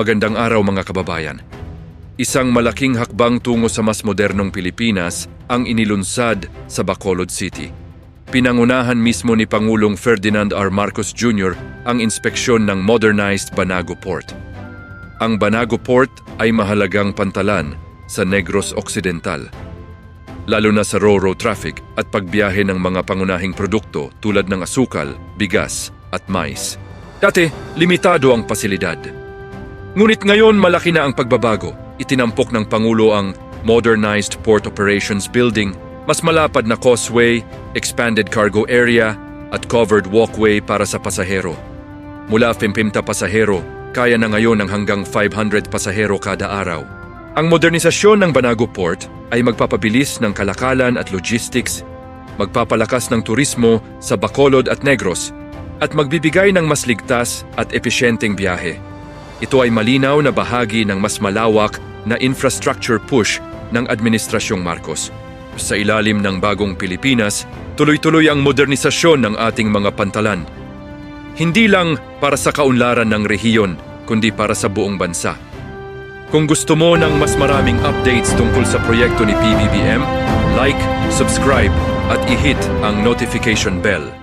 Magandang araw mga kababayan. Isang malaking hakbang tungo sa mas modernong Pilipinas ang inilunsad sa Bacolod City. Pinangunahan mismo ni Pangulong Ferdinand R. Marcos Jr. ang inspeksyon ng modernized Banago Port. Ang Banago Port ay mahalagang pantalan sa Negros Occidental, lalo na sa ro-ro traffic at pagbiyahe ng mga pangunahing produkto tulad ng asukal, bigas at mais. Dati, limitado ang pasilidad. Ngunit ngayon malaki na ang pagbabago. Itinampok ng Pangulo ang Modernized Port Operations Building, mas malapad na causeway, expanded cargo area at covered walkway para sa pasahero. Mula 50 pasahero, kaya na ngayon ng hanggang 500 pasahero kada araw. Ang modernisasyon ng Banago Port ay magpapabilis ng kalakalan at logistics, magpapalakas ng turismo sa Bacolod at Negros, at magbibigay ng mas ligtas at epesyenteng biyahe. Ito ay malinaw na bahagi ng mas malawak na infrastructure push ng Administrasyong Marcos. Sa ilalim ng bagong Pilipinas, tuloy-tuloy ang modernisasyon ng ating mga pantalan. Hindi lang para sa kaunlaran ng rehiyon, kundi para sa buong bansa. Kung gusto mo ng mas maraming updates tungkol sa proyekto ni PBBM, like, subscribe at i-hit ang notification bell.